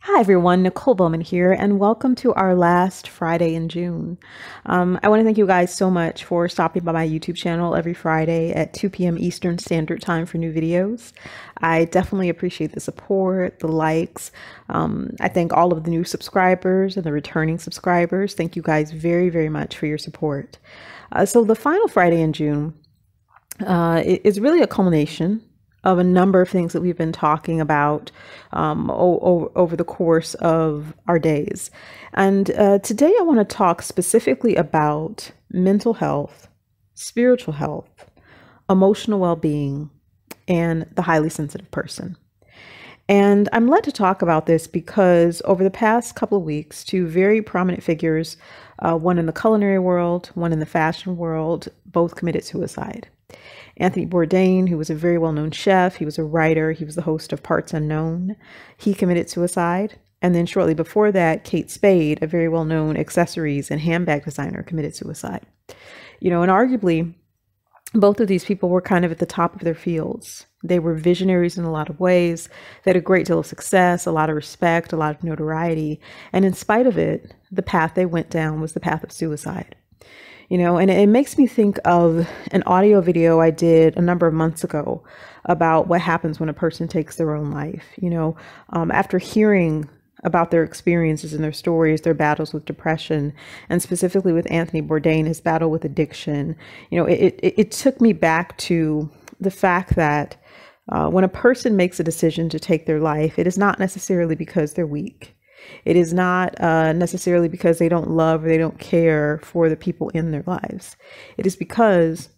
Hi everyone, Nicole Bowman here, and welcome to our last Friday in June. I want to thank you guys so much for stopping by my YouTube channel every Friday at 2 p.m. Eastern Standard Time for new videos. I definitely appreciate the support, the likes. I thank all of the new subscribers and the returning subscribers. Thank you guys very, very much for your support. So the final Friday in June is really a culmination of a number of things that we've been talking about over the course of our days. And today I want to talk specifically about mental health, spiritual health, emotional well-being, and the highly sensitive person. And I'm led to talk about this because over the past couple of weeks, two very prominent figures, one in the culinary world, one in the fashion world, both committed suicide. Anthony Bourdain, who was a very well-known chef, he was a writer, he was the host of Parts Unknown, he committed suicide. And then shortly before that, Kate Spade, a very well-known accessories and handbag designer, committed suicide. And arguably, both of these people were kind of at the top of their fields. They were visionaries in a lot of ways. They had a great deal of success, a lot of respect, a lot of notoriety. And in spite of it, the path they went down was the path of suicide. And it makes me think of an audio video I did a number of months ago about what happens when a person takes their own life. After hearing about their experiences and their stories, their battles with depression, and specifically with Anthony Bourdain, his battle with addiction, it took me back to the fact that when a person makes a decision to take their life, it is not necessarily because they're weak. It is not necessarily because they don't love or they don't care for the people in their lives. It is because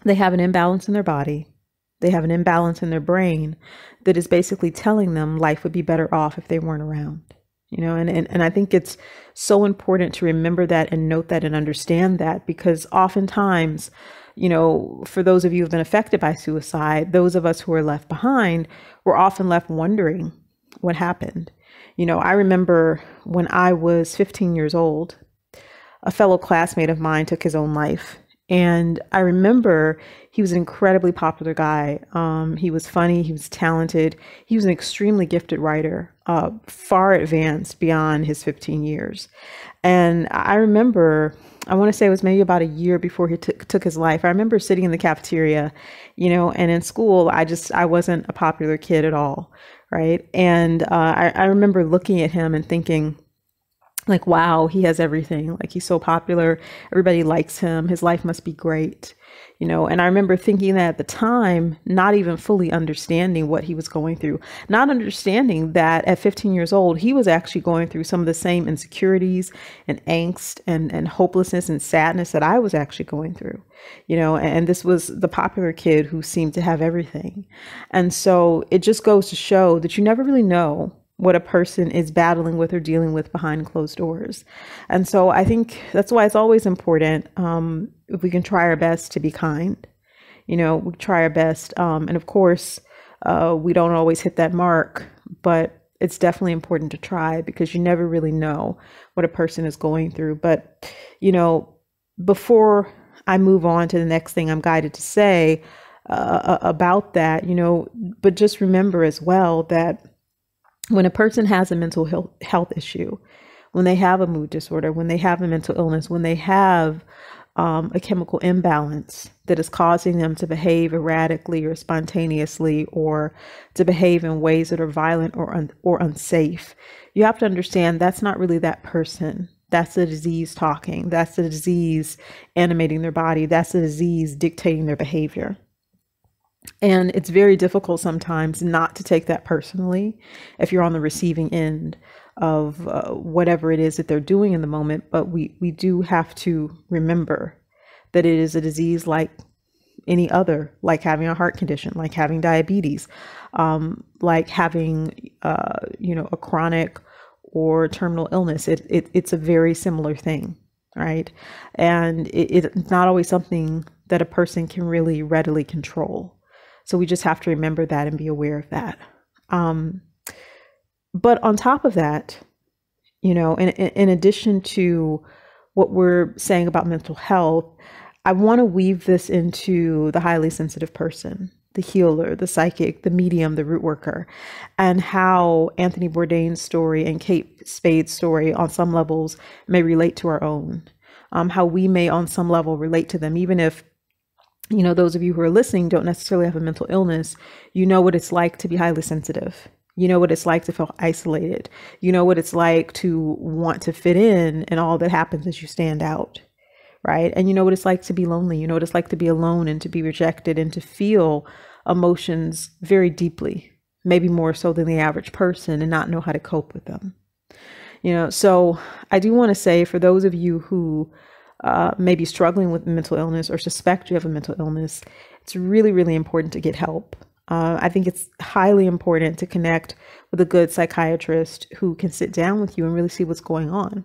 they have an imbalance in their body. They have an imbalance in their brain that is basically telling them life would be better off if they weren't around. And I think it's so important to remember that and note that and understand that, because oftentimes, for those of you who've been affected by suicide, those of us who are left behind, we're often left wondering what happened. I remember when I was 15 years old, a fellow classmate of mine took his own life. And I remember he was an incredibly popular guy. He was funny. He was talented. He was an extremely gifted writer, far advanced beyond his 15 years. And I remember, I want to say it was maybe about a year before he took his life. I remember sitting in the cafeteria, and in school, I wasn't a popular kid at all. Right. And I remember looking at him and thinking, like, wow, he has everything. Like, he's so popular. Everybody likes him. His life must be great. And I remember thinking that at the time, not even fully understanding what he was going through, not understanding that at 15 years old, he was actually going through some of the same insecurities and angst and hopelessness and sadness that I was actually going through, and this was the popular kid who seemed to have everything. And so it just goes to show that you never really know what a person is battling with or dealing with behind closed doors. And so I think that's why it's always important, if we can try our best to be kind, we try our best. And of course, we don't always hit that mark, but it's definitely important to try, because you never really know what a person is going through. But, before I move on to the next thing I'm guided to say about that, but just remember as well that when a person has a mental health issue, when they have a mood disorder, when they have a mental illness, when they have a chemical imbalance that is causing them to behave erratically or spontaneously, or to behave in ways that are violent or unsafe, you have to understand that's not really that person. That's the disease talking. That's the disease animating their body. That's the disease dictating their behavior. And it's very difficult sometimes not to take that personally if you're on the receiving end of whatever it is that they're doing in the moment. But we do have to remember that it is a disease like any other, like having a heart condition, like having diabetes, like having, a chronic or terminal illness. It's a very similar thing, right? And it's not always something that a person can really readily control. So we just have to remember that and be aware of that. But on top of that, in addition to what we're saying about mental health, I want to weave this into the highly sensitive person. the healer, the psychic, the medium, the root worker, and how Anthony Bourdain's story and Kate Spade's story on some levels may relate to our own. How we may on some level relate to them, even if, you know, those of you who are listening don't necessarily have a mental illness. You know what it's like to be highly sensitive. You know what it's like to feel isolated. You know what it's like to want to fit in, and all that happens is you stand out, right? And you know what it's like to be lonely. You know what it's like to be alone and to be rejected and to feel emotions very deeply, maybe more so than the average person, and not know how to cope with them. You know, so I do want to say, for those of you who may be struggling with mental illness or suspect you have a mental illness, it's really, really important to get help. I think it's highly important to connect with a good psychiatrist who can sit down with you and really see what's going on.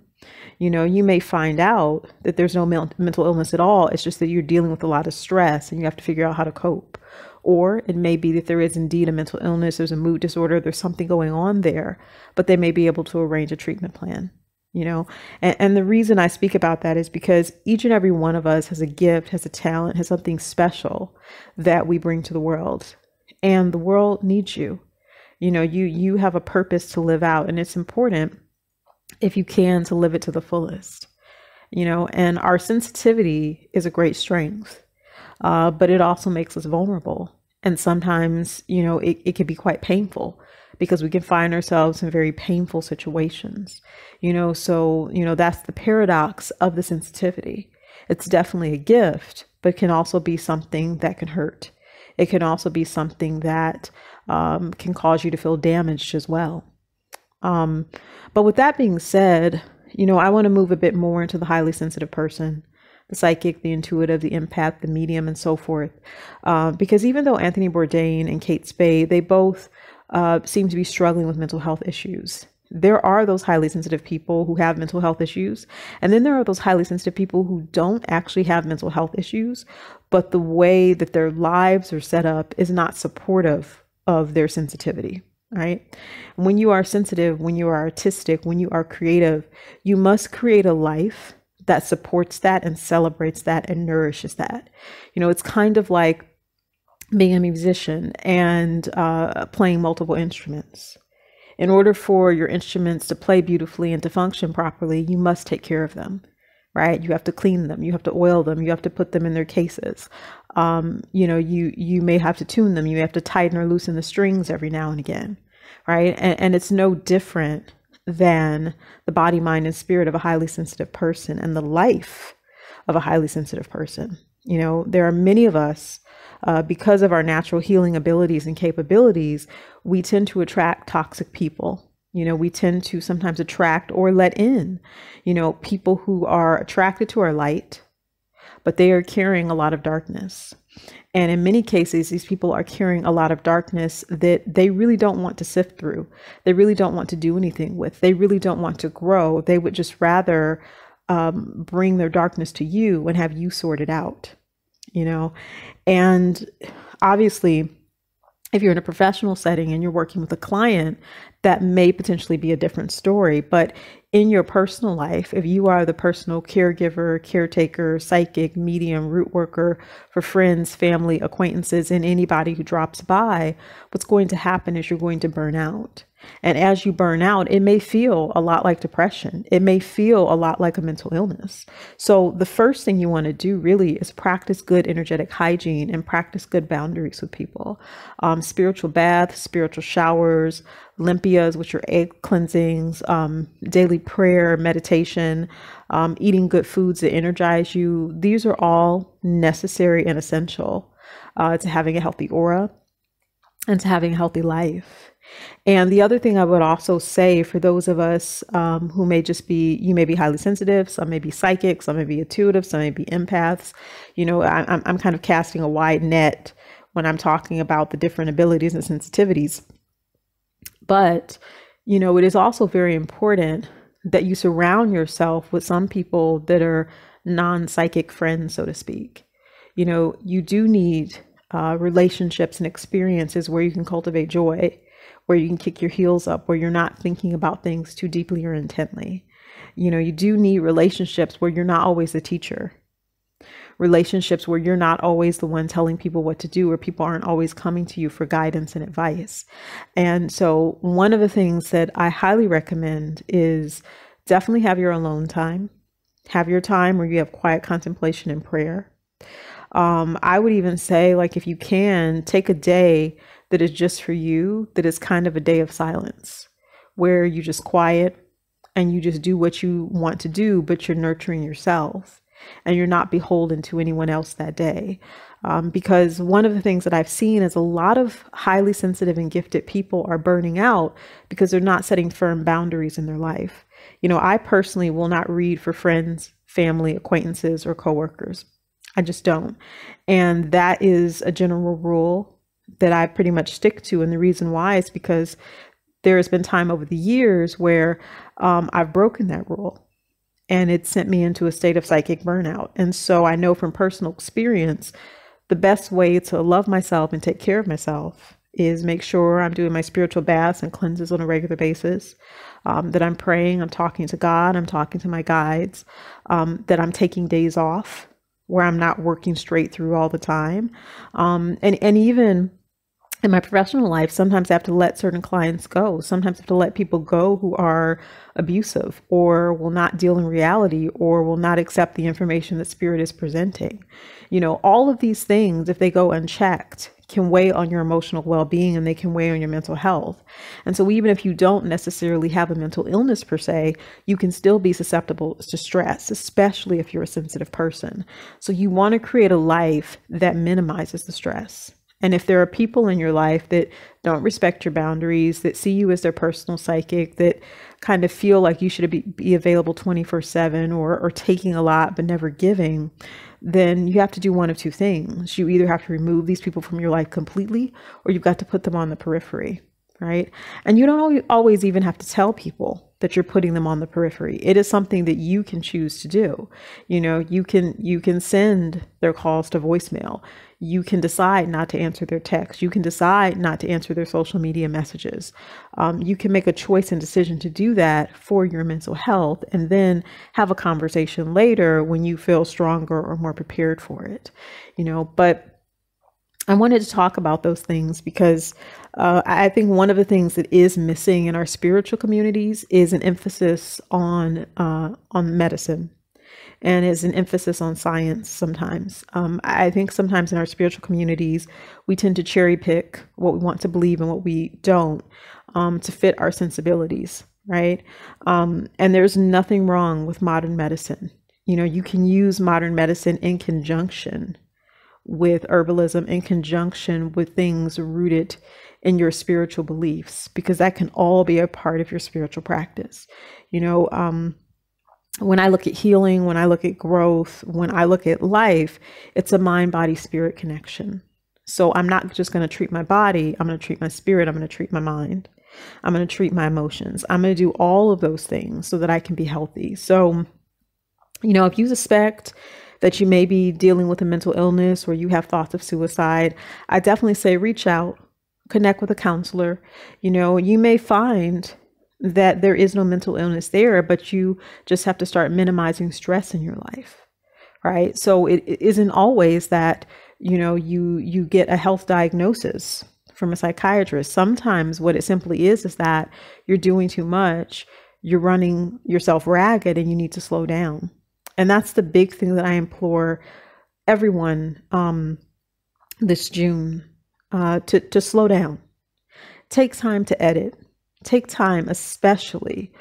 You know, you may find out that there's no mental illness at all. It's just that you're dealing with a lot of stress and you have to figure out how to cope. Or it may be that there is indeed a mental illness, there's a mood disorder, there's something going on there, but they may be able to arrange a treatment plan, you know. And the reason I speak about that is because each and every one of us has a gift, has a talent, has something special that we bring to the world. And the world needs you. You know, you have a purpose to live out, and it's important, if you can, to live it to the fullest. You know, and our sensitivity is a great strength, but it also makes us vulnerable. And sometimes, you know, it can be quite painful, because we can find ourselves in very painful situations, you know. So, you know, that's the paradox of the sensitivity. It's definitely a gift, but it can also be something that can hurt. It can also be something that can cause you to feel damaged as well. But with that being said, you know, I want to move a bit more into the highly sensitive person, the psychic, the intuitive, the empath, the medium, and so forth. Because even though Anthony Bourdain and Kate Spade, they both seem to be struggling with mental health issues, there are those highly sensitive people who have mental health issues. And then there are those highly sensitive people who don't actually have mental health issues, but the way that their lives are set up is not supportive of their sensitivity, right? When you are sensitive, when you are artistic, when you are creative, you must create a life that supports that and celebrates that and nourishes that. You know, it's kind of like being a musician and playing multiple instruments. In order for your instruments to play beautifully and to function properly, you must take care of them, right? You have to clean them, you have to oil them, you have to put them in their cases. You know, you may have to tune them, you have to tighten or loosen the strings every now and again, right? And it's no different than the body, mind, and spirit of a highly sensitive person and the life of a highly sensitive person. You know, there are many of us, because of our natural healing abilities and capabilities, we tend to attract toxic people. You know, we tend to sometimes attract or let in, you know, people who are attracted to our light, but they are carrying a lot of darkness. And in many cases, these people are carrying a lot of darkness that they really don't want to sift through. They really don't want to do anything with. They really don't want to grow. They would just rather bring their darkness to you and have you sort it out, you know. And obviously, if you're in a professional setting and you're working with a client, that may potentially be a different story. But in your personal life, if you are the personal caregiver, caretaker, psychic, medium, root worker for friends, family, acquaintances, and anybody who drops by, what's going to happen is you're going to burn out. And as you burn out, it may feel a lot like depression. It may feel a lot like a mental illness. So the first thing you want to do really is practice good energetic hygiene and practice good boundaries with people. Spiritual baths, spiritual showers, limpias, which are egg cleansings, daily prayer, meditation, eating good foods that energize you. These are all necessary and essential to having a healthy aura and to having a healthy life. And the other thing I would also say for those of us who may just be, you may be highly sensitive, some may be psychic, some may be intuitive, some may be empaths. You know, I'm kind of casting a wide net when I'm talking about the different abilities and sensitivities. But, you know, it is also very important that you surround yourself with some people that are non-psychic friends, so to speak. You know, you do need relationships and experiences where you can cultivate joy, where you can kick your heels up, where you're not thinking about things too deeply or intently. You know, you do need relationships where you're not always the teacher, relationships where you're not always the one telling people what to do, or people aren't always coming to you for guidance and advice. And so one of the things that I highly recommend is definitely have your alone time. Have your time where you have quiet contemplation and prayer. I would even say, like, if you can, take a day that is just for you, that is kind of a day of silence, where you just quiet and you just do what you want to do, but you're nurturing yourself and you're not beholden to anyone else that day. Because one of the things that I've seen is a lot of highly sensitive and gifted people are burning out because they're not setting firm boundaries in their life. You know, I personally will not read for friends, family, acquaintances, or coworkers. I just don't. And that is a general rule that I pretty much stick to. And the reason why is because there has been time over the years where I've broken that rule, and it sent me into a state of psychic burnout. And so I know from personal experience, the best way to love myself and take care of myself is make sure I'm doing my spiritual baths and cleanses on a regular basis, that I'm praying, I'm talking to God, I'm talking to my guides, that I'm taking days off where I'm not working straight through all the time. And even in my professional life, sometimes I have to let certain clients go. Sometimes I have to let people go who are abusive or will not deal in reality or will not accept the information that spirit is presenting. You know, all of these things, if they go unchecked, can weigh on your emotional well-being, and they can weigh on your mental health. And so even if you don't necessarily have a mental illness per se, you can still be susceptible to stress, especially if you're a sensitive person. So you want to create a life that minimizes the stress. And if there are people in your life that don't respect your boundaries, that see you as their personal psychic, that kind of feel like you should be available 24/7 or taking a lot but never giving, then you have to do one of two things. You either have to remove these people from your life completely, or you've got to put them on the periphery, right? And you don't always even have to tell people that you're putting them on the periphery. It is something that you can choose to do. You know, you can send their calls to voicemail. You can decide not to answer their texts. You can decide not to answer their social media messages. You can make a choice and decision to do that for your mental health, and then have a conversation later when you feel stronger or more prepared for it. You know, but I wanted to talk about those things because I think one of the things that is missing in our spiritual communities is an emphasis on medicine, and is an emphasis on science sometimes. I think sometimes in our spiritual communities, we tend to cherry pick what we want to believe and what we don't, to fit our sensibilities, right? And there's nothing wrong with modern medicine. You know, you can use modern medicine in conjunction with herbalism, in conjunction with things rooted in your spiritual beliefs, because that can all be a part of your spiritual practice. You know, when I look at healing, when I look at growth, when I look at life, it's a mind, body, spirit connection. So I'm not just going to treat my body. I'm going to treat my spirit. I'm going to treat my mind. I'm going to treat my emotions. I'm going to do all of those things so that I can be healthy. So, you know, if you suspect that you may be dealing with a mental illness or you have thoughts of suicide, I definitely say reach out, connect with a counselor. You know, you may find that there is no mental illness there, but you just have to start minimizing stress in your life, right? So it isn't always that, you know, you get a health diagnosis from a psychiatrist. Sometimes what it simply is that you're doing too much, you're running yourself ragged, and you need to slow down. And that's the big thing that I implore everyone this June, to slow down. Take time to edit. Take time, especially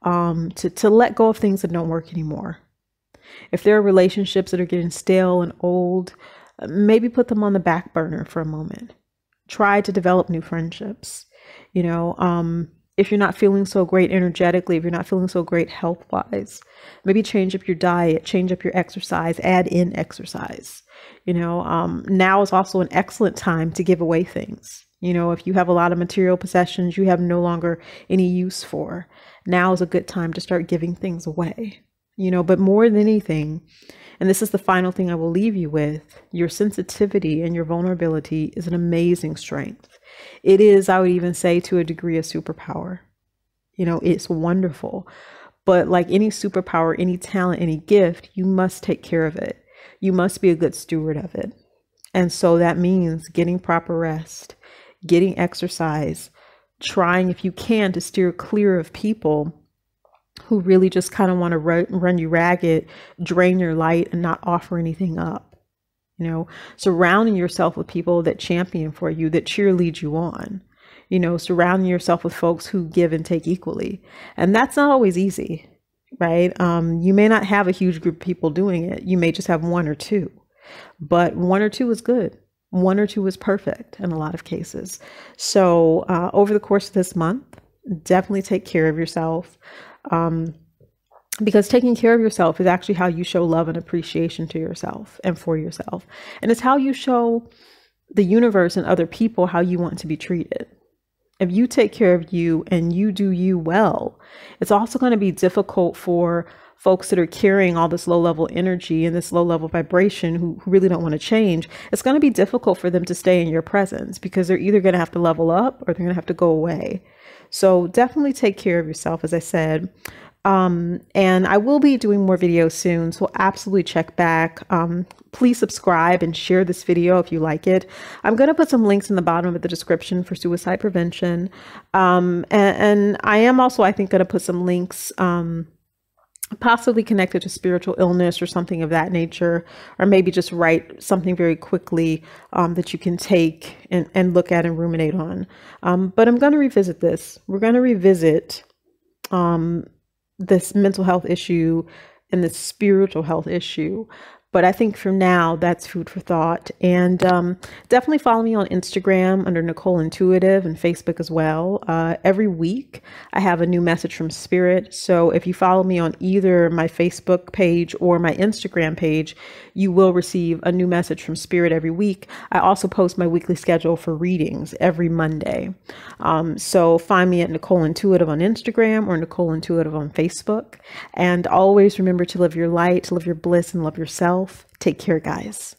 to let go of things that don't work anymore. If there are relationships that are getting stale and old, maybe put them on the back burner for a moment. Try to develop new friendships. You know, if you're not feeling so great energetically, if you're not feeling so great health-wise, maybe change up your diet, change up your exercise, add in exercise. You know, now is also an excellent time to give away things. You know, if you have a lot of material possessions you have no longer any use for, now is a good time to start giving things away. You know, but more than anything, and this is the final thing I will leave you with, your sensitivity and your vulnerability is an amazing strength. It is, I would even say, to a degree, a superpower. You know, it's wonderful. But like any superpower, any talent, any gift, you must take care of it. you must be a good steward of it. And so that means getting proper rest, getting exercise, trying, if you can, to steer clear of people who really just kind of want to run you ragged, drain your light, and not offer anything up. You know, surrounding yourself with people that champion for you, that cheerlead you on. You know, surrounding yourself with folks who give and take equally. And that's not always easy, right? You may not have a huge group of people doing it. You may just have one or two, but one or two is good. One or two is perfect in a lot of cases. So over the course of this month, definitely take care of yourself. Because taking care of yourself is actually how you show love and appreciation to yourself and for yourself. And it's how you show the universe and other people how you want to be treated. If you take care of you and you do you well, it's also going to be difficult for folks that are carrying all this low level energy and this low level vibration who really don't want to change. It's going to be difficult for them to stay in your presence because they're either going to have to level up or they're going to have to go away. So definitely take care of yourself, as I said. And I will be doing more videos soon, so absolutely check back. Please subscribe and share this video if you like it. I'm going to put some links in the bottom of the description for suicide prevention. And I am also, I think, going to put some links possibly connected to spiritual illness or something of that nature, or maybe just write something very quickly that you can take and look at and ruminate on. But I'm going to revisit this. We're going to revisit this mental health issue and this spiritual health issue. But I think for now, that's food for thought. And definitely follow me on Instagram under Nicole Intuitive and Facebook as well. Every week, I have a new message from Spirit. So if you follow me on either my Facebook page or my Instagram page, you will receive a new message from Spirit every week. I also post my weekly schedule for readings every Monday. So find me at Nicole Intuitive on Instagram or Nicole Intuitive on Facebook. And always remember to live your light, to live your bliss, and love yourself. Take care, guys.